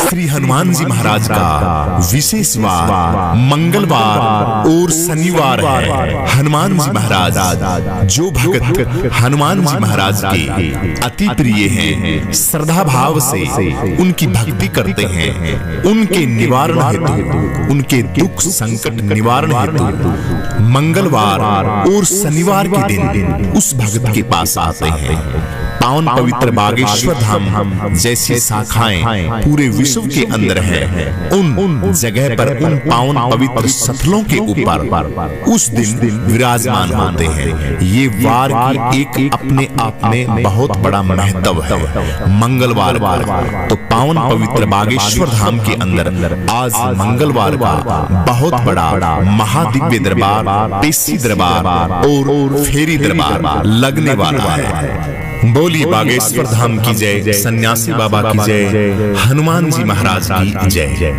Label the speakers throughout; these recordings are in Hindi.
Speaker 1: श्री हनुमान जी महाराज का विशेष वार मंगलवार और शनिवार है। हनुमान जी महाराज, जो भक्त हनुमान जी महाराज के अति प्रिय हैं, श्रद्धा भाव से उनकी भक्ति करते हैं, उनके निवारण हेतु, उनके दुख संकट निवारण हेतु मंगलवार और शनिवार के दिन उस भक्त के पास आते हैं। पावन पवित्र बागेश्वर धाम जैसी शाखाएं पूरे विश्व के अंदर हैं, उन जगह पर उन पावन पवित्र स्थलों के ऊपर उस दिन विराजमान होते हैं। ये वार की एक अपने आप में बहुत बड़ा महत्व है। मंगलवार तो पावन पवित्र बागेश्वर धाम के अंदर आज मंगलवार का बहुत बड़ा महादिव्य दरबार, पेशी दरबार और फेरी दरबार लगने वाला है। बोली बागेश्वर धाम की जय, सन्यासी बाबा की जय, हनुमान जी महाराज की जय।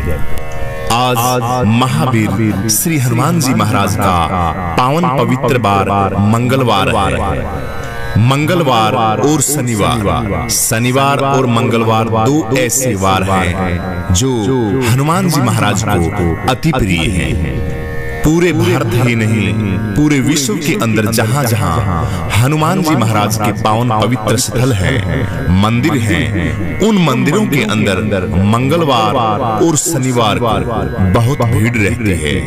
Speaker 1: आज महावीर श्री हनुमान जी महाराज का पावन पवित्र बार मंगलवार है। मंगलवार और शनिवार, शनिवार और मंगलवार दो ऐसे वार हैं जो हनुमान जी महाराज को अति प्रिय हैं। पूरे भारत ही नहीं, पूरे विश्व के अंदर जहां जहां हनुमान जी महाराज के पावन पवित्र स्थल हैं, मंदिर हैं, उन मंदिरों के अंदर मंगलवार और शनिवार को बहुत भीड़ रहती है,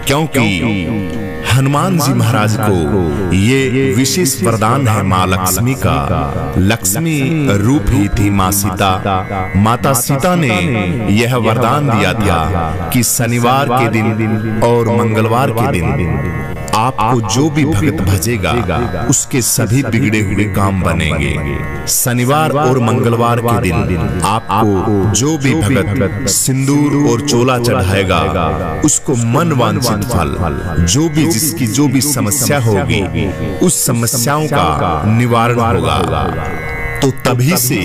Speaker 1: क्योंकि हनुमान जी महाराज को ये विशेष वरदान है माँ लक्ष्मी का। लक्ष्मी रूप ही थी माँ सीता। माता सीता ने यह वरदान दिया था कि शनिवार के दिन और मंगलवार के दिन आपको जो भी भक्त भजेगा उसके सभी बिगड़े हुए काम बनेंगे। शनिवार और मंगलवार के दिन आपको जो भी भक्त सिंदूर और चोला चढ़ाएगा उसको मन वांछित फल, जो भी जिसकी जो भी समस्या होगी उस समस्याओं का निवारण होगा। तो तभी से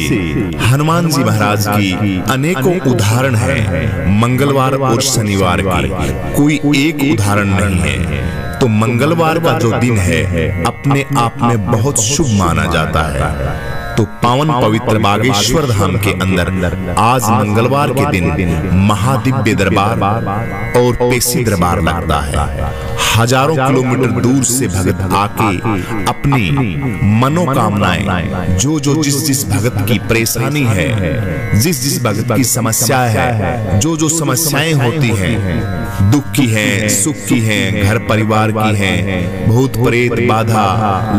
Speaker 1: हनुमान जी महाराज की अनेकों उदाहरण हैं। मंगलवार और शनिवार के कोई एक उदाहरण नहीं है। तो मंगलवार का जो दिन है अपने आप में बहुत शुभ माना जाता है। तो पावन पवित्र बागेश्वर धाम के अंदर आज मंगलवार के दिन महादिव्य दरबार और पेशी दरबार लगता है। हजारों किलोमीटर दूर से भक्त आके अपनी मनोकामनाएं, जो जिस भक्त की परेशानी है, जिस भक्त की समस्या है, जो समस्याएं होती हैं, दुख की हैं, सुख की हैं, घर परिवार की हैं, भूत प्रेत बाधा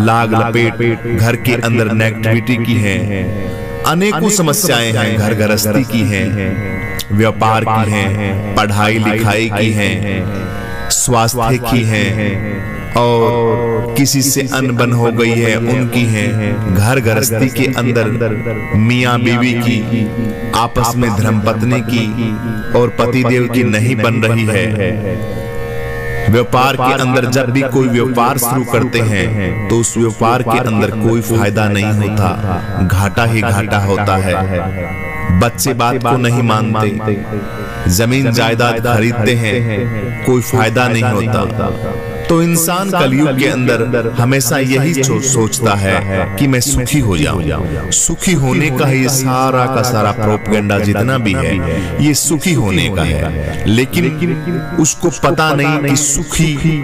Speaker 1: लाग लपेट घर के अंदर नेगेटिविटी की हैं, अनेकों समस्याएं हैं, घर गृहस्थी की हैं, व्यापार की हैं, पढ़ाई लिखाई की हैं, स्वास्थ्य की हैं, और किसी से अनबन हो गई है उनकी हैं, घर गृहस्थी के अंदर मियाँ बीवी की, आपस में धर्मपत्नी की और पतिदेव की नहीं बन रही है। व्यापार के अंदर जब भी कोई व्यापार शुरू करते हैं तो उस व्यापार के अंदर कोई फायदा नहीं होता, घाटा ही घाटा होता है। बच्चे बात को नहीं मानते, जमीन जायदाद खरीदते हैं, कोई फायदा नहीं होता। तो इंसान कलयुग के अंदर हमेशा यही सोचता है कि मैं सुखी हो जाऊं। सुखी होने का ये सारा का सारा प्रोपेगेंडा जितना भी है ये सुखी होने का है, लेकिन उसको पता नहीं कि सुखी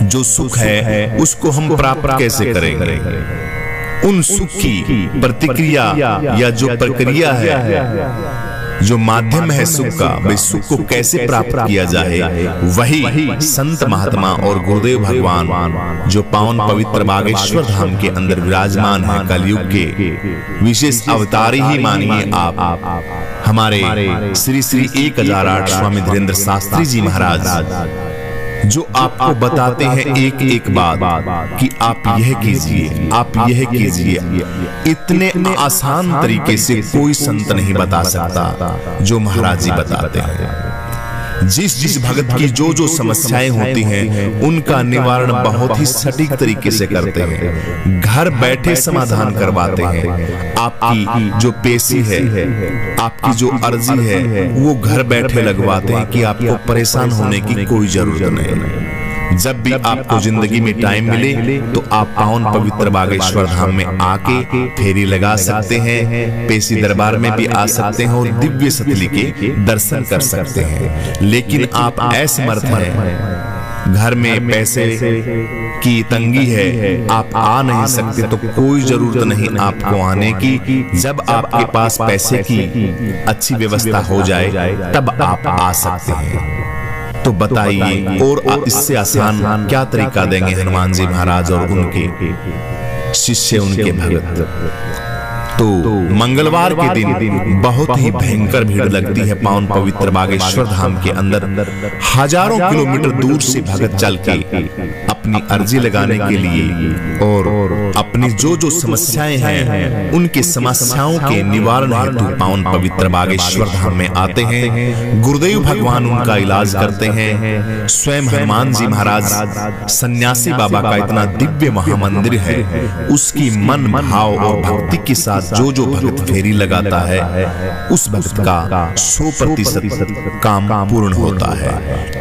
Speaker 1: जो सुख है उसको हम प्राप्त कैसे करेंगे। उन सुख की प्रतिक्रिया या जो प्रक्रिया है, जो माध्यम है सुख का, भाई सुख को कैसे प्राप्त किया जाए, वही संत महात्मा और गुरुदेव भगवान जो पावन पवित्र बागेश्वर धाम के अंदर विराजमान है, कलयुग के विशेष अवतारी ही मानिए आप, हमारे श्री श्री 1008 स्वामी धीरेन्द्र शास्त्री जी महाराज, जो आपको बताते हैं एक एक बात कि आप यह कीजिए, आप यह कीजिए। इतने आसान तरीके से कोई संत नहीं बता सकता जो महाराज जी बताते हैं। जिस भगत की जो समस्याएं होती हैं उनका निवारण बहुत ही सटीक तरीके से करते हैं, घर बैठे समाधान करवाते हैं। आपकी जो पेशी है, आपकी जो अर्जी है वो घर बैठे लगवाते हैं कि आपको परेशान होने की कोई जरूरत नहीं। जब भी आपको जिंदगी में टाइम मिले तो आप पावन पवित्र बागेश्वर धाम में आके फेरी लगा सकते हैं, पेशी दरबार में भी आ सकते हैं और दिव्य सतली के दर्शन कर सकते हैं। लेकिन आप असमर्थ हैं, घर में पैसे की तंगी है, आप आ नहीं सकते, तो कोई जरूरत नहीं आपको आने की। जब आपके पास पैसे की अच्छी व्यवस्था हो जाए तब आप आ सकते हैं। तो बताइए और इससे आसान क्या तरीका देंगे हनुमान जी महाराज और उनके शिष्य, उनके भगत। तो मंगलवार के दिन बहुत ही भयंकर भीड़ लगती है पावन पवित्र बागेश्वर धाम के अंदर। हजारों किलोमीटर दूर से भगत चल के अपनी अर्जी लगाने के लिए और अपनी जो समस्याएं हैं उनकी समस्याओं के निवारण हेतु पावन पवित्र बागेश्वर धाम में आते हैं। गुरुदेव भगवान उनका इलाज करते हैं। स्वयं हनुमान जी महाराज सन्यासी बाबा का इतना दिव्य महामंदिर है, उसकी मन भाव और भक्ति के साथ जो भक्त फेरी लगाता है उस भक्त का 100% काम पूर्ण होता है।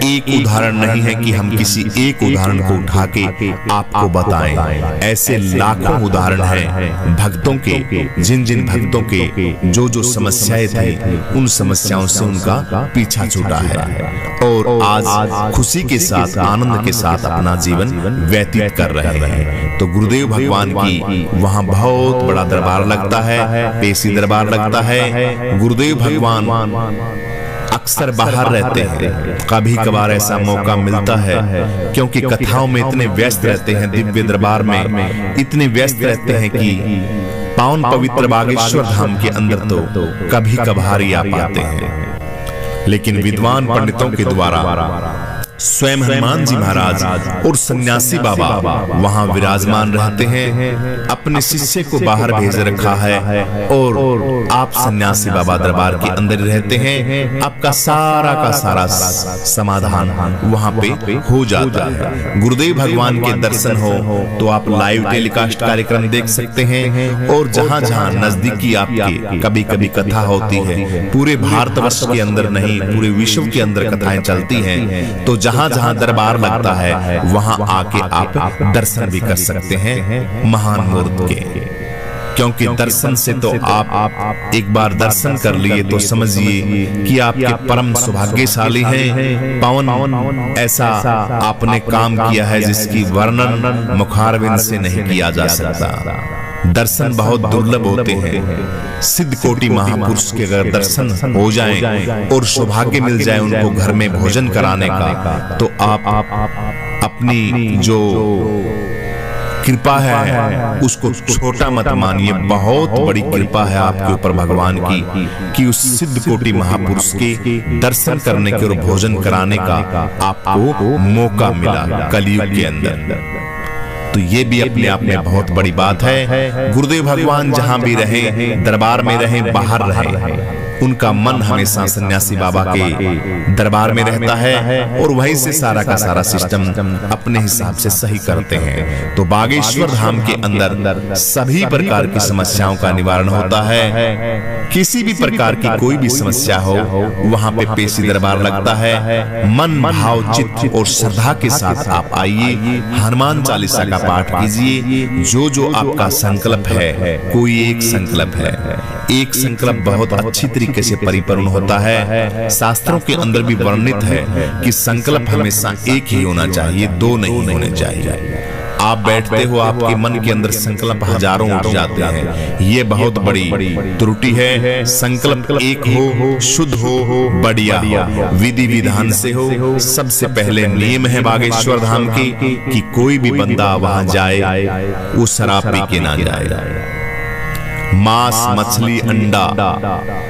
Speaker 1: एक उदाहरण नहीं है कि हम किसी एक उदाहरण को उठा के आपको बताएं, ऐसे लाखों उदाहरण हैं भक्तों के, जिन भक्तों के जो समस्याएं थी उन समस्याओं से उनका पीछा छूटा है और आज खुशी के साथ, आनंद के साथ अपना जीवन व्यतीत कर रहे हैं। तो गुरुदेव भगवान की वहां बहुत बड़ा दरबार लगता है, पेशी दरबार लगता है। गुरुदेव भगवान अक्सर बाहर रहते हैं, कभी कभार ऐसा मौका मिलता है क्योंकि कथाओं में इतने व्यस्त रहते हैं, दिव्य दरबार में इतने व्यस्त रहते हैं कि पावन पवित्र बागेश्वर धाम के अंदर तो कभी कभार ही आ पाते हैं। लेकिन विद्वान पंडितों के द्वारा स्वयं हनुमान जी महाराज और सन्यासी बाबा वहां विराजमान रहते हैं, अपने शिष्य को बाहर भेज रखा है और आप सन्यासी बाबा दरबार के अंदर रहते हैं। आपका सारा का सारा समाधान वहां पे हो जाता है। गुरुदेव भगवान के दर्शन हो तो आप लाइव टेलीकास्ट कार्यक्रम देख सकते हैं और जहां जहां नजदीकी आपके कभी कभी कथा होती है, पूरे भारतवर्ष के अंदर नहीं पूरे विश्व के अंदर कथाएं चलती हैं, तो जहां जहां दरबार लगता है वहां आके आप दर्शन भी कर सकते हैं महान मूर्त के। क्योंकि दर्शन से तो आप एक बार दर्शन कर लिए तो समझिए कि आपके परम सौभाग्यशाली हैं। पावन ऐसा आपने काम किया है जिसकी वर्णन मुखारबिंद से नहीं किया जा सकता। दर्शन बहुत दुर्लभ होते हैं। सिद्ध कोटि महापुरुष के अगर दर्शन हो जाएं और सौभाग्य मिल जाए उनको घर में भोजन कराने का, तो आप अपनी जो कृपा है उसको छोटा मत मानिए। बहुत बड़ी कृपा है आपके ऊपर भगवान की कि उस सिद्ध कोटि महापुरुष के दर्शन करने के और भोजन कराने का आपको मौका मिला कलयुग के अंदर। तो ये भी अपने आप में बहुत बड़ी बात है। गुरुदेव भगवान जहां भी रहे, दरबार में रहे, बाहर रहे, उनका मन हमेशा सन्यासी बाबा के दरबार में रहता है और वहीं से सारा का सारा सिस्टम अपने हिसाब से सही करते हैं। तो बागेश्वर धाम के अंदर सभी प्रकार की समस्याओं का निवारण होता है। किसी भी प्रकार की कोई भी समस्या हो वहां पे पेशी दरबार लगता है। मन भाव चित्त और श्रद्धा के साथ आप आइए, हनुमान चालीसा का पाठ कीजिए। जो आपका संकल्प है, कोई एक संकल्प है, एक संकल्प बहुत अच्छी तरीके से परिपूर्ण होता है। शास्त्रों के अंदर भी वर्णित है कि संकल्प हमेशा एक ही होना चाहिए, दो नहीं होने चाहिए। आप बैठते हो, आपके मन के अंदर संकल्प हजारों उठ जाते हैं, ये बहुत बड़ी त्रुटि है। संकल्प एक हो, शुद्ध हो, बढ़िया हो, विधि विधान से हो। सबसे पहले नियम है बागेश्वर धाम की कि कोई भी बंदा वहां जाए वो शराब पी के ना जाए। मांस, मछली, अंडा,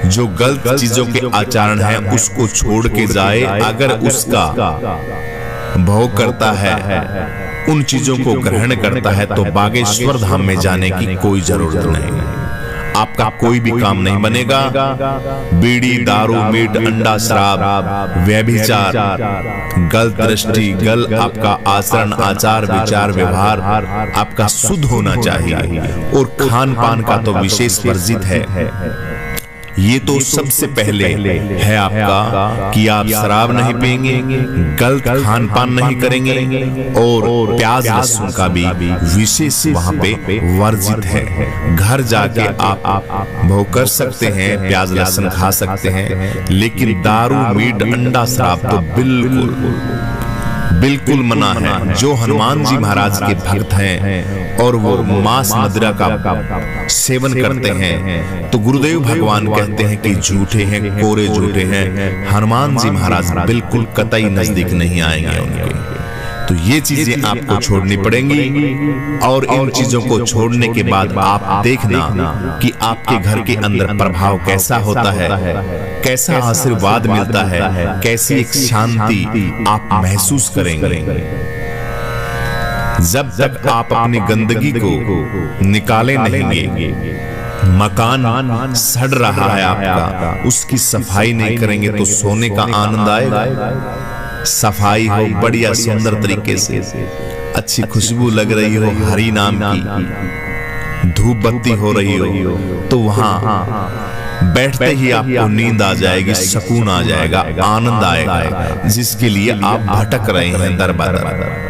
Speaker 1: जो गलत चीजों के आचरण है उसको छोड़ के जाए। अगर उसका भोग करता है, उन चीजों को ग्रहण करता है, तो बागेश्वर धाम में जाने की कोई जरूरत नहीं। आपका कोई भी काम नहीं बनेगा। बीड़ी, दारू, मीट, अंडा, शराब, व्यभिचार, गलत दृष्टि, गलत आपका आचरण, आचार, विचार, व्यवहार आपका शुद्ध होना चाहिए। और खान पान का तो विशेष वर्जित है। ये तो सबसे पहले है आपका कि आप शराब नहीं पिएंगे, गलत खान पान नहीं करेंगे और प्याज लहसुन का भी विशेष वहां पे वर्जित है। घर जाके आप भोग कर सकते हैं, प्याज लहसुन खा सकते हैं, लेकिन दारू मीट अंडा शराब तो बिल्कुल मना है। जो हनुमान जी महाराज के भक्त हैं और वो मांस मदिरा का सेवन करते हैं तो गुरुदेव भगवान कहते हैं कि झूठे हैं, कोरे झूठे हैं। हनुमान जी महाराज बिल्कुल कतई नजदीक नहीं आएंगे उनके। तो ये चीजें आपको छोड़नी पड़ेंगी और इन चीजों को छोड़ने के बाद आप देखना कि आपके घर के अंदर प्रभाव कैसा होता है, कैसा आशीर्वाद मिलता है, कैसी एक शांति आप महसूस करेंगे। जब तक आप अपनी गंदगी को निकाले नहीं, मकान सड़ रहा है आपका, उसकी सफाई नहीं करेंगे तो सोने का आनंद आएगा। सफाई हो बढ़िया सुंदर तरीके से, अच्छी खुशबू लग रही हो, हरि नाम की धूप बत्ती हो रही हो, तो वहां बैठते ही आपको नींद आ जाएगी, सुकून आ जाएगा, आनंद आएगा। जिसके लिए आप भटक रहे हैं दर बदर,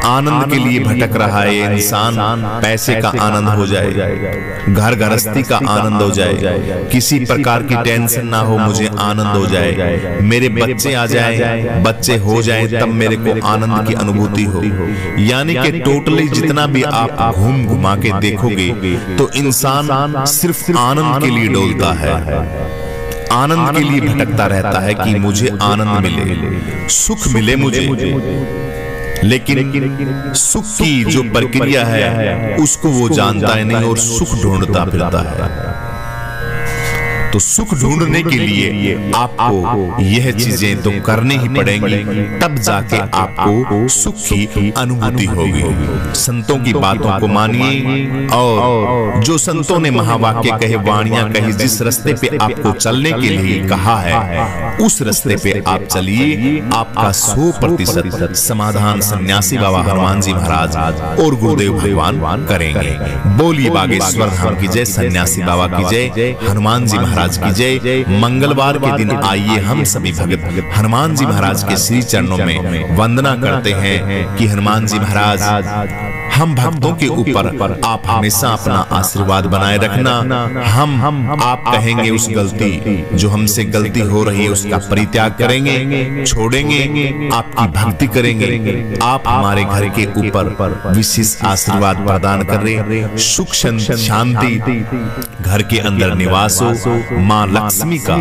Speaker 1: आनंद के लिए भटक रहा है इंसान, पैसे का आनंद हो जाए, घर गृहस्थी का आनंद हो जाए, किसी प्रकार की टेंशन ना हो, मुझे आनंद हो जाए, मेरे बच्चे आ जाए, बच्चे हो जाए, तब मेरे को आनंद की अनुभूति हो। यानी कि टोटली जितना भी आप घूम घुमा के देखोगे तो इंसान सिर्फ आनंद के लिए डोलता है, आनंद के लिए भटकता रहता है कि मुझे आनंद मिले, सुख मिले मुझे। लेकिन सुख की जो प्रक्रिया है उसको वो जानता है नहीं और सुख ढूंढता फिरता है। तो सुख ढूंढने के लिए आपको यह चीजें तो करनी ही पड़ेंगी, तब जाके आपको सुख की अनुभूति होगी। संतों की बातों को मानिए और जो संतों ने महावाक्य कहे, वाणियां कही, जिस रास्ते पे आपको चलने के लिए कहा है उस रास्ते पे आप चलिए। आपका 100% समाधान सन्यासी बाबा हनुमान जी महाराज और गुरुदेव भगवान करेंगे। बोलिए बागेश्वर धाम की जय, सन्यासी बाबा की जय, हनुमान जी महाराज की जय। मंगलवार के दिन आइए हम सभी भक्त हनुमान जी महाराज के श्री चरणों में वंदना करते हैं कि हनुमान जी महाराज हम भक्तों के ऊपर आप हमेशा अपना आशीर्वाद बनाए रखना। हम आप कहेंगे उस गलती जो हमसे गलती हो रही है उसका परित्याग करेंगे, छोड़ेंगे, आपकी भक्ति करेंगे। आप हमारे घर के ऊपर विशेष आशीर्वाद प्रदान कर रहे, सुख शांति घर के अंदर निवास हो, माँ लक्ष्मी का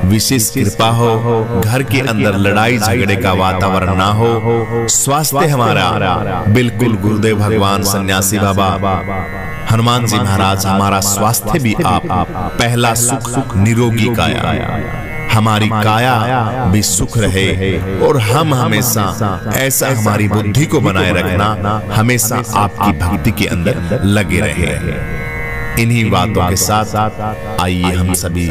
Speaker 1: विशेष कृपा हो, घर के अंदर लड़ाई झगड़े का वातावरण ना हो, स्वास्थ्य हमारा बिल्कुल गुरुदेव भगवान सन्यासी बाबा हनुमान जी महाराज हमारा स्वास्थ्य भी आप पहला सुख निरोगी काया, हमारी काया भी सुख रहे और हम हमेशा ऐसा हमारी बुद्धि को बनाए रखना, हमेशा आपकी भक्ति के अंदर लगे रहे। इन्हीं बातों के साथ आइए हम सभी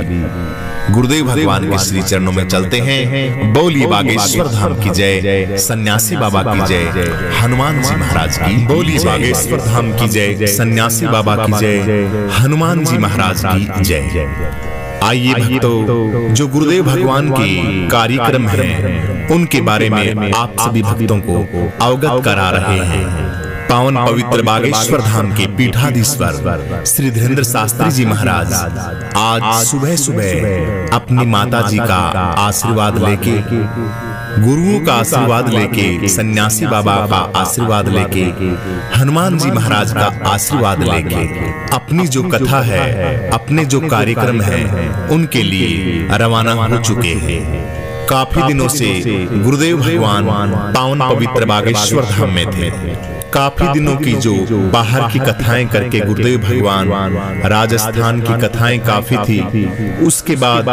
Speaker 1: गुरुदेव भगवान के श्री चरणों में चलते हैं। बोलिए बागेश्वर धाम की जय, सन्यासी बाबा की जय, हनुमान जी महाराज की। बोलिए बागेश्वर धाम की जय, सन्यासी बाबा की जय, हनुमान जी महाराज की जय। आइए भक्तों, जो गुरुदेव भगवान के कार्यक्रम हैं उनके बारे में आप सभी भक्तों को अवगत करा रहे हैं। पावन पवित्र बागेश्वर धाम के पीठाधीश्वर श्री धीरेन्द्र शास्त्री जी महाराज आज सुबह सुबह अपनी माता जी का आशीर्वाद लेके, गुरुओं का आशीर्वाद लेके, सन्यासी बाबा का आशीर्वाद लेके, हनुमान जी महाराज का आशीर्वाद लेके अपनी जो कथा है, अपने जो कार्यक्रम है उनके लिए रवाना हो चुके हैं। काफी दिनों से गुरुदेव भगवान पावन पवित्र बागेश्वर धाम में थे। काफी दिनों की जो बाहर की कथाएं करके गुरुदेव भगवान, राजस्थान की कथाएं काफी थी, उसके बाद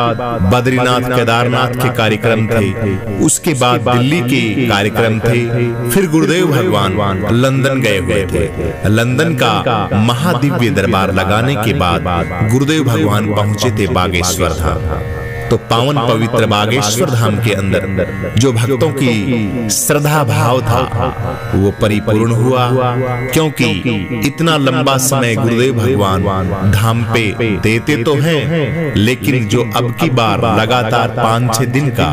Speaker 1: बद्रीनाथ केदारनाथ के कार्यक्रम थे, उसके बाद दिल्ली के कार्यक्रम थे, फिर गुरुदेव भगवान लंदन गए हुए थे। लंदन का महादिव्य दरबार लगाने के बाद गुरुदेव भगवान पहुंचे थे बागेश्वर धाम। तो तो पावन पवित्र बागेश्वर धाम के अंदर जो भक्तों की श्रद्धा भाव था वो परिपूर्ण हुआ, क्योंकि इतना लंबा समय गुरुदेव भगवान धाम पे देते तो हैं, लेकिन जो अब की बार लगातार 5-6 दिन का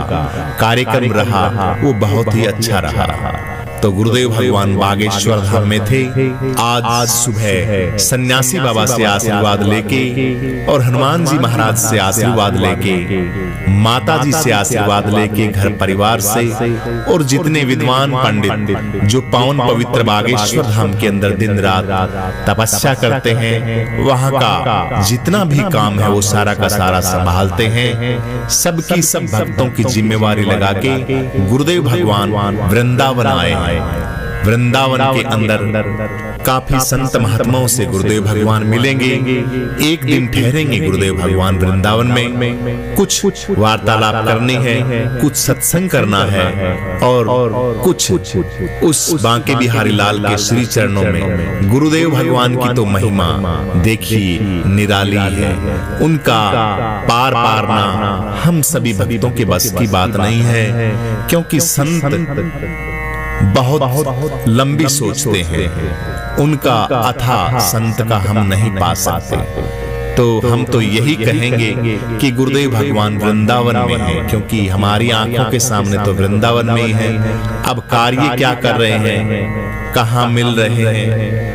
Speaker 1: कार्यक्रम रहा वो बहुत ही अच्छा रहा। तो गुरुदेव भगवान बागेश्वर धाम में थे। आज सुबह सन्यासी बाबा से आशीर्वाद लेके और हनुमान जी महाराज से आशीर्वाद लेके, माता जी से आशीर्वाद लेके, घर परिवार से और जितने विद्वान पंडित जो पावन पवित्र बागेश्वर धाम के अंदर दिन रात तपस्या करते हैं, वहां का जितना भी काम है वो सारा का सारा संभालते हैं। सबकी सब भक्तों की जिम्मेवारी लगा के गुरुदेव भगवान वृंदावन आए हैं। वृंदावन के अंदर काफी संत महात्माओं से गुरुदेव भगवान मिलेंगे, एक दिन ठहरेंगे गुरुदेव भगवान वृंदावन में, कुछ वार्तालाप करनी है, कुछ सत्संग करना है और कुछ उस बांके बिहारी लाल के श्री चरणों में। गुरुदेव भगवान की तो महिमा देखिए निराली है, उनका पार पारना हम सभी भक्तों के बस की बात नहीं है, क्योंकि संत बहुत लंबी सोचते हैं, उनका अथाह संत का हम नहीं पा सकते। तो हम तो यही कहेंगे कि गुरुदेव भगवान वृंदावन में हैं, क्योंकि हमारी आंखों के सामने तो वृंदावन में ही है। अब कार्य क्या कर रहे हैं, कहाँ मिल रहे हैं,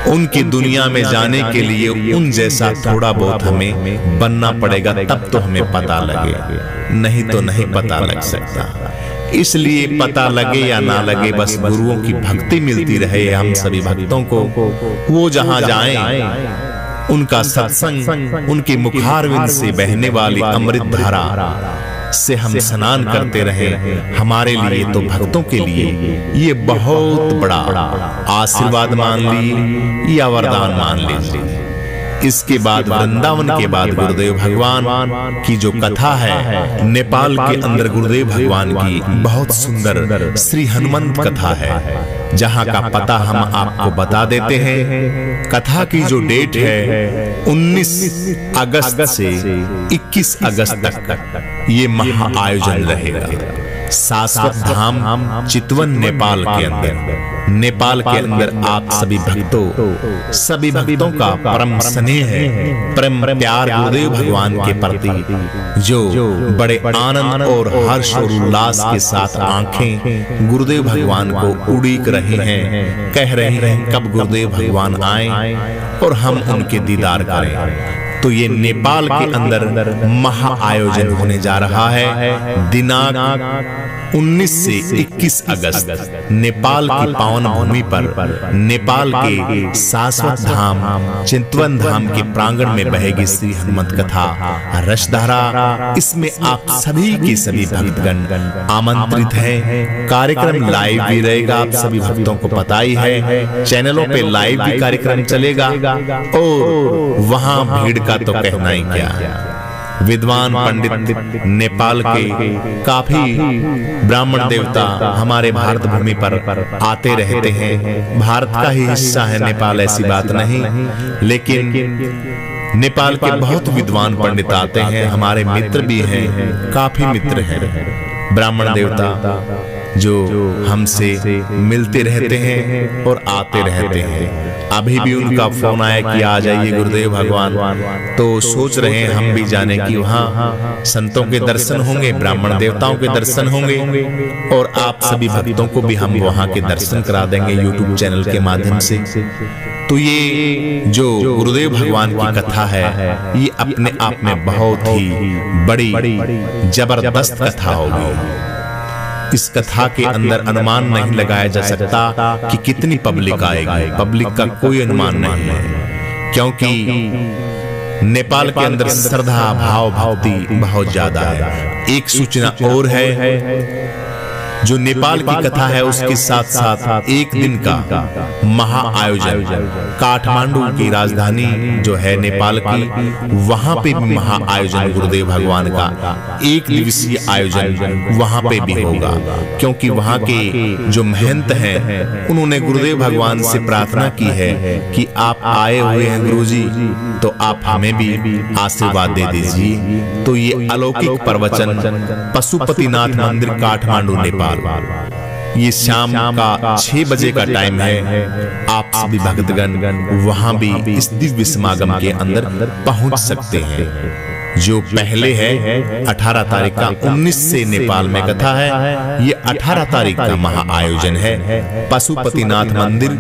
Speaker 1: उनकी दुनिया में जाने के लिए उन जैसा थोड़ा बहुत हमें बनना पड़ेगा, तब तो हमें पता लगे, नहीं तो नहीं पता लग सकता। इसलिए पता लगे या ना लगे, बस गुरुओं की भक्ति मिलती रहे हम सभी भक्तों को। वो जहां जाएं उनका सत्संग, उनके मुखारविंद से बहने वाली अमृत धारा से हम स्नान करते रहे। हमारे लिए तो भक्तों के लिए ये बहुत बड़ा आशीर्वाद मान लीजिए या वरदान मान लीजिए। इसके बाद वृंदावन के बाद गुरुदेव भगवान की जो कथा है, नेपाल के अंदर गुरुदेव भगवान की बहुत सुंदर श्री हनुमंत कथा है, जहां का पता हम आपको बता देते हैं। कथा की जो डेट है 19 अगस्त से 21 अगस्त तक ये महा आयोजन रहेगा। शाश्वत धाम चितवन नेपाल के अंदर। नेपाल के अंदर आप सभी भक्तों का परम स्नेह है, परम प्यार गुरुदेव भगवान के प्रति, जो बड़े आनंद और हर्ष और उल्लास के साथ आंखें गुरुदेव भगवान को उड़ीक रहे हैं, कह रहे हैं कब गुरुदेव भगवान आए और हम उनके दीदार करें। तो ये नेपाल के अंदर महा आयोजन होने जा रहा है। दिनांक 19 से 21 अगस्त नेपाल की पावन भूमि पर नेपाल के शाश्वत धाम चितवन धाम के प्रांगण में बहेगी श्री हनुमत कथा रसधारा। इसमें आप सभी के सभी भक्तगण आमंत्रित हैं। कार्यक्रम लाइव भी रहेगा, आप सभी भक्तों को पता ही है, चैनलों पे लाइव भी कार्यक्रम चलेगा और वहां भीड़ का तो कहना ही क्या। विद्वान पंडित नेपाल के काफी ब्राह्मण देवता हमारे भारत भूमि पर आते रहते हैं। भारत का ही हिस्सा है नेपाल, ऐसी बात नहीं, लेकिन नेपाल के बहुत विद्वान पंडित आते हैं। हमारे मित्र भी हैं, काफी मित्र हैं ब्राह्मण देवता, जो हमसे मिलते रहते हैं और आते रहते हैं। अभी भी उनका फोन आया कि आ जाइए गुरुदेव भगवान, तो सोच रहे हैं हम भी जाने की, वहाँ संतों के दर्शन होंगे, ब्राह्मण देवताओं के दर्शन होंगे और आप सभी भक्तों को भी हम वहाँ के दर्शन करा देंगे यूट्यूब चैनल के माध्यम से। तो ये जो गुरुदेव भगवान की कथा है, ये अपने आप में बहुत ही बड़ी जबरदस्त कथा होगी। इस कथा के अंदर अनुमान नहीं लगाया जा सकता कि कितनी पब्लिक आएगी। पब्लिक का कोई अनुमान नहीं है, क्योंकि नेपाल के अंदर श्रद्धा भाव भक्ति बहुत ज्यादा है। एक सूचना और है, जो नेपाल की कथा है उसके साथ साथ एक दिन का महा आयोजन काठमांडू की राजधानी जो है नेपाल की, वहां पे भी महा आयोजन गुरुदेव भगवान का एक दिवसीय आयोजन वहां पे भी होगा। क्योंकि वहां के जो महंत हैं उन्होंने गुरुदेव भगवान से प्रार्थना की है कि आप आए हुए हैं गुरुजी, तो आप हमें भी आशीर्वाद दे दीजिए। तो ये अलौकिक प्रवचन पशुपतिनाथ मंदिर काठमांडू नेपाल, ये शाम का 6 बजे का टाइम है। आप सभी भक्तगण वहां भी इस दिव्य समागम के अंदर पहुंच सकते हैं। जो पहले है 18 तारीख का 19 से नेपाल में कथा है, ये 18 तारीख का महा आयोजन है पशुपतिनाथ मंदिर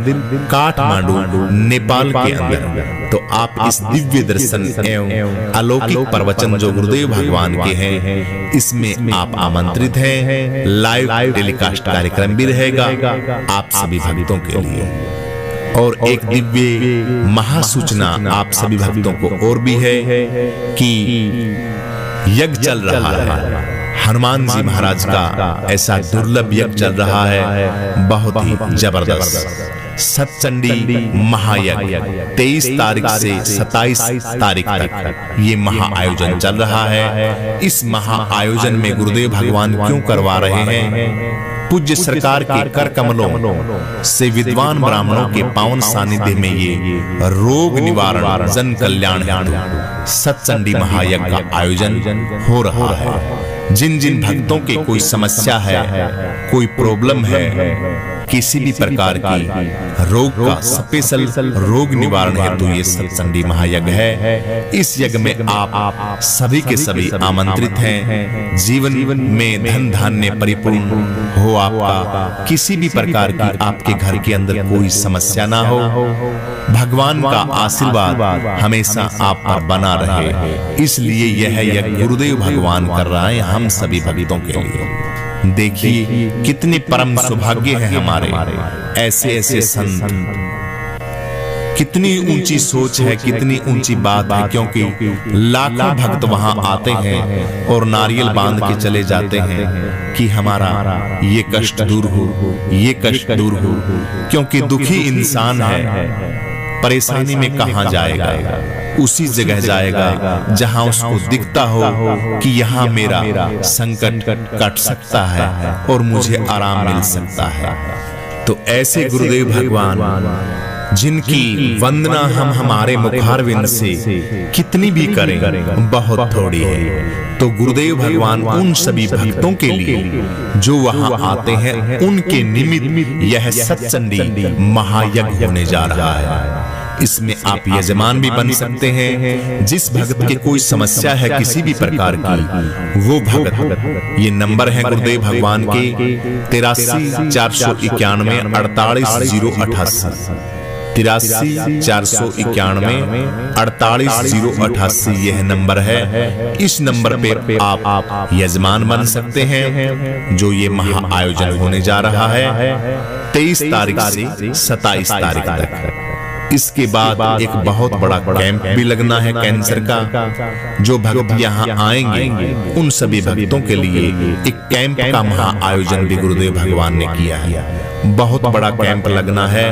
Speaker 1: काठमांडू नेपाल के अंदर। तो आप इस दिव्य दर्शन एवं अलौकिक प्रवचन जो गुरुदेव भगवान के हैं, इसमें आप आमंत्रित हैं। लाइव टेलीकास्ट कार्यक्रम भी रहेगा आप सभी भक्तों के लिए। और एक दिव्य महासूचना आप सभी भक्तों को और भी है कि यज्ञ चल रहा है, हनुमान जी महाराज का ऐसा दुर्लभ यज्ञ चल रहा है, बहुत ही जबरदस्त सतचंडी महायज्ञ 23 तारीख से 27 तारीख तक ये महा आयोजन चल रहा है। इस महा आयोजन में गुरुदेव भगवान क्यों करवा रहे हैं? पूज्य सरकार के कर कमलों से विद्वान ब्राह्मणों के पावन सानिध्य में ये रोग निवारण जन कल्याण सतचंडी महायज्ञ का आयोजन हो रहा है। जिन जिन भक्तों के कोई समस्या है, कोई प्रॉब्लम है, किसी भी प्रकार की रोग का स्पेशल रोग निवारण हेतु ये सतचंडी महायज्ञ है। इस यज्ञ में आप सभी के सभी आमंत्रित हैं। जीवन में धन धान्य परिपूर्ण हो आपका, किसी भी प्रकार की आपके घर के अंदर कोई समस्या ना हो, भगवान का आशीर्वाद हमेशा आप पर बना रहे, इसलिए यह यज्ञ गुरुदेव भगवान कर रहे हैं हम सभी भक्तों के लिए। देखिए कितने परम सौभाग्य है हमारे, ऐसे ऐसे संत, कितनी ऊंची सोच है, कितनी ऊंची बात है। क्योंकि लाखों भक्त वहां आते हैं और नारियल बांध के चले जाते हैं कि हमारा ये कष्ट दूर हो, ये कष्ट दूर हो। क्योंकि दुखी इंसान है, परेशानी में कहां जाएगा? उसी जगह जाएगा जहां उसको दिखता हो कि यहाँ मेरा संकट कट सकता है और मुझे आराम मिल सकता है। तो ऐसे गुरुदेव भगवान जिनकी वंदना हम हमारे मुखारविंद से कितनी भी करें बहुत थोड़ी है। तो गुरुदेव भगवान उन सभी भक्तों के लिए जो वहां आते हैं, उनके निमित्त यह सतचंडी महायज्ञ होने जा रहा है। इसमें आप यजमान भी बन सकते हैं। जिस भक्त के कोई समस्या है किसी भी प्रकार की, वो भक्त, ये नंबर है गुरुदेव भगवान के 83 491 48 088 83 491 48 088 यह नंबर है। इस नंबर पे आप यजमान बन सकते हैं। जो ये महा आयोजन होने जा रहा है 23 तारीख से 27 तारीख तक। इसके बाद एक बहुत बड़ा कैंप भी लगना है कैंसर का। जो भक्त यहाँ आएंगे उन सभी भक्तों के लिए एक कैंप का महा आयोजन भी गुरुदेव भगवान ने किया है। बहुत बड़ा कैंप लगना है।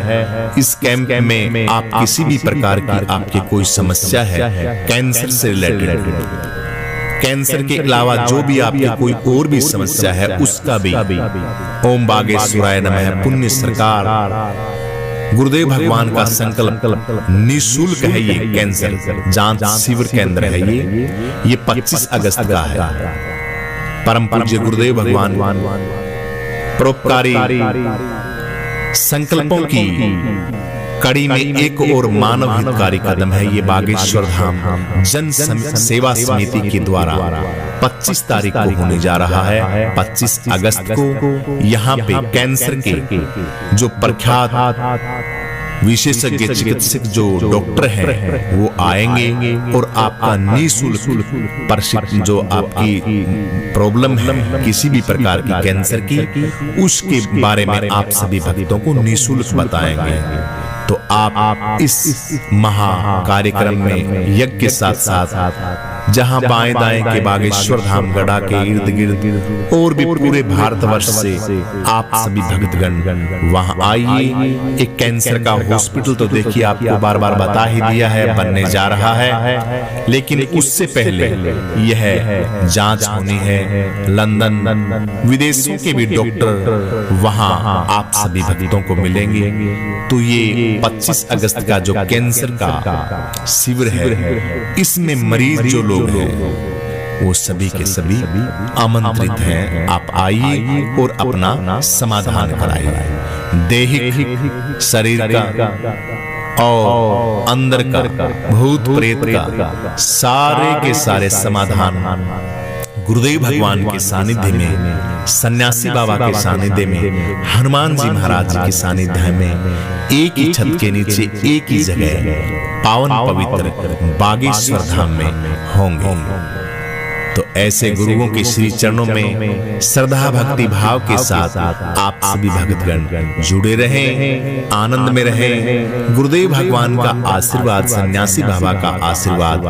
Speaker 1: इस कैंप में आप किसी भी प्रकार की आपकी कोई समस्या है कैंसर से रिलेटेड, कैंसर के अलावा जो भी आपकी कोई और भी समस्या है उसका भी ओम बागेश्वराय नमः पुण्य सरकार गुरुदेव भगवान का संकल्प निःशुल्क है। ये कैंसर जांच शिविर केंद्र है। ये 25 अगस्त का है। परम पूज्य गुरुदेव भगवान परोपकारी संकल्पों की कड़ी में एक और मानव हितकारी कदम है। ये बागेश्वर धाम जन सेवा समिति के द्वारा 25 तारीख को होने जा रहा है। 25 अगस्त को यहाँ पे कैंसर के जो प्रख्यात विशेषज्ञ चिकित्सक जो डॉक्टर हैं वो आएंगे और आपका निःशुल्क प्रशिक्षण, जो आपकी प्रॉब्लम है किसी भी प्रकार की कैंसर की, उसके बारे में आप सभी भक्तों को निःशुल्क बताएंगे। तो आप इस महा कार्यक्रम में यज्ञ के साथ साथ जहां बाएं दाएं के बागेश्वर धाम गढ़ा के इर्द गिर्द और भी पूरे भारतवर्ष से आप सभी भक्तगण वहां आइए। एक कैंसर का हॉस्पिटल तो देखिए आपको बार बार बता ही दिया है, बनने जा रहा है, लेकिन उससे पहले यह जांच होनी है। लंदन विदेशों के भी डॉक्टर वहां आप सभी भक्तों को मिलेंगे। तो ये 25 अगस्त का जो कैंसर का शिविर है, इसमें मरीज जो लोग हैं वो सभी के सभी आमंत्रित हैं। आप आइए और अपना समाधान कराइए। दैहिक शरीर का और अंदर का भूत प्रेत का सारे के सारे समाधान गुरुदेव भगवान के सानिध्य में, सन्यासी बाबा के सानिध्य में, हनुमान जी महाराज जी के सानिध्य में, एक ही छत के नीचे एक ही जगह पावन पवित्र बागेश्वर धाम में होंगे। तो ऐसे गुरुओं के श्री चरणों में श्रद्धा भक्ति भाव के साथ आप सभी भक्तगण जुड़े रहें, आनंद में रहें। गुरुदेव भगवान का आशीर्वाद, सन्यासी बाबा का आशीर्वाद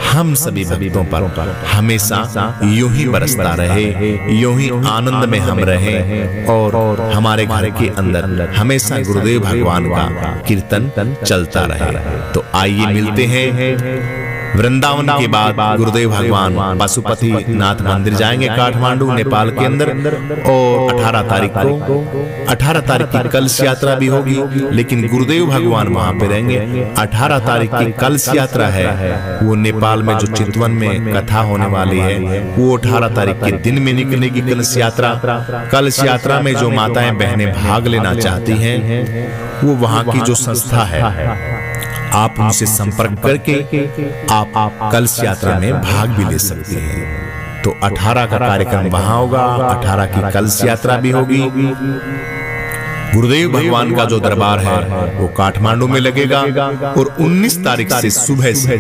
Speaker 1: हम सभी भक्तों पर हमेशा यूं ही बरसता रहे, यूं ही आनंद में हम रहें और हमारे घर के अंदर हमेशा गुरुदेव भगवान का कीर्तन चलता रहे। तो आइए मिलते हैं। वृंदावन के बाद गुरुदेव भगवान पशुपति नाथ मंदिर जाएंगे काठमांडू नेपाल के अंदर, और 18 तारीख की कलश यात्रा भी होगी, लेकिन गुरुदेव भगवान वहां पे रहेंगे। 18 तारीख की कलश यात्रा है, वो नेपाल में जो चितवन में कथा होने वाली है, वो 18 तारीख के दिन में निकलेगी कलश यात्रा। कलश यात्रा में जो माताएं बहनें भाग लेना चाहती हैं, वो वहां की जो संस्था है, आप उनसे संपर्क करके आप कलश यात्रा में भाग भी ले सकते हैं। तो 18 का कार्यक्रम वहां होगा, 18 की कलश यात्रा भी होगी। गुरुदेव भगवान का जो दरबार है वो काठमांडू में लगेगा, और 19 तारीख से सुबह से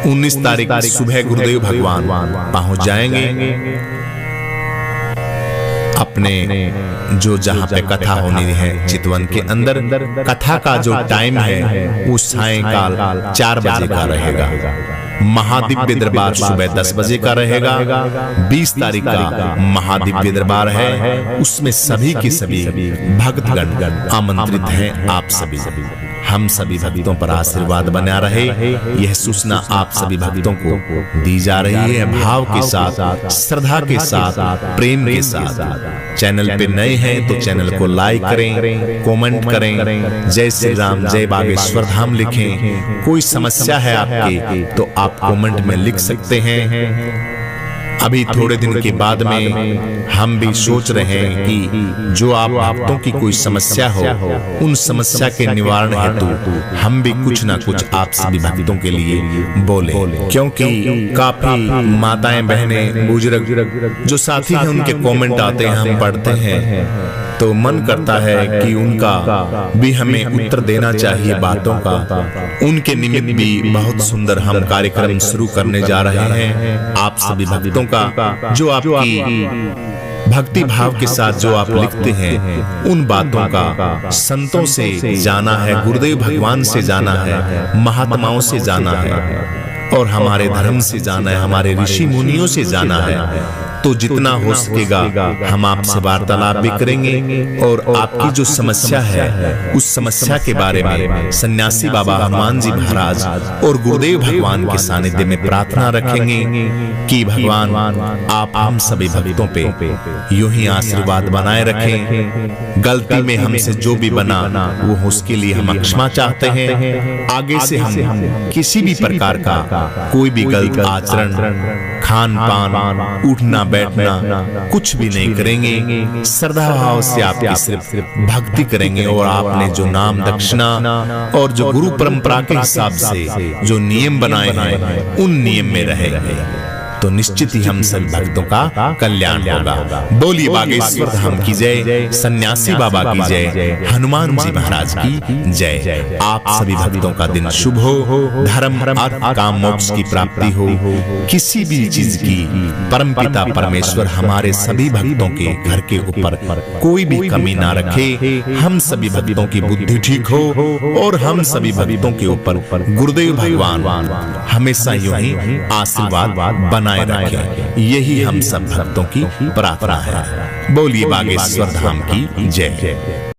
Speaker 1: 19 तारीख सुबह गुरुदेव भगवान पहुंच जाएंगे अपने जो जहां पे कथा होनी है चितवन के अंदर। कथा का जो टाइम है वो सायंकाल 4 बजे का रहेगा। महादिव्य दरबार सुबह 10 बजे का रहेगा। 20 तारीख का महादिव्य दरबार है, उसमें सभी के सभी भक्तगण आमंत्रित हैं। आप सभी हम सभी भक्तों पर आशीर्वाद बना रहे, यह सूचना आप सभी भक्तों को दी जा रही है। भाव के साथ, श्रद्धा के साथ, प्रेम के साथ। चैनल पे नए हैं तो चैनल को लाइक करें, कमेंट करें, जय श्री राम, जय बागेश्वर धाम लिखें। कोई समस्या है आपकी तो आप कमेंट में लिख सकते हैं। अभी थोड़े दिन के बाद में हम भी सोच रहे हैं कि जो आप भक्तों की कोई समस्या हो, उन समस्या के निवारण हेतु हम भी कुछ ना कुछ आप सभी भक्तों के लिए बोले, क्योंकि काफी माताएं बहनें बुजुर्ग जो साथी हैं उनके कमेंट आते हैं, हम पढ़ते हैं, तो मन करता है कि उनका भी हमें उत्तर देना चाहिए बातों का। उनके निमित्त भी बहुत सुंदर हम कार्यक्रम शुरू करने जा रहे हैं। आप सभी भक्तों का जो आपकी भक्ति भाव के साथ जो आप लिखते हैं, उन बातों का संतों से जाना है, गुरुदेव भगवान से जाना है, महात्माओं से जाना है, और हमारे धर्म से जाना है, हमारे ऋषि मुनियों से जाना है। तो जितना हो सकेगा हम आपसे वार्तालाप भी करेंगे, और आपकी जो समस्या है उस समस्या के बारे में सन्यासी बाबा हनुमान जी महाराज और गुरुदेव भगवान के सानिध्य में प्रार्थना रखेंगे कि भगवान आप हम सभी भक्तों पे यूं ही आशीर्वाद बनाए रखें। गलती में हमसे जो भी बना वो उसके लिए हम क्षमा चाहते हैं। आगे से हम किसी भी प्रकार का कोई भी गलत आचरण, खान पान, उठना बैठना कुछ भी नहीं करेंगे। श्रद्धा भाव से आपकी सिर्फ भक्ति करेंगे, और आपने जो नाम दक्षिणा और जो गुरु परंपरा के हिसाब से जो नियम बनाए हैं उन नियम में रहेंगे। तो निश्चित ही हम सभी भक्तों का कल्याण होगा। बोलिए बागेश्वर धाम की जय, सन्यासी बाबा की जय, हनुमान जी महाराज की जय। आप सभी भक्तों का दिन शुभ हो, धर्म अर्थ काम मोक्ष की प्राप्ति हो, किसी भी चीज की परमपिता परमेश्वर हमारे सभी भक्तों के घर के ऊपर कोई भी कमी ना रखे। हम सभी भक्तों की बुद्धि ठीक हो और हम सभी भक्तों के ऊपर गुरुदेव भगवान हमेशा यूं ही आशीर्वाद बनाए रखें, यही हम सब भक्तों की प्रार्थना है। बोलिए बागेश्वर धाम की जय।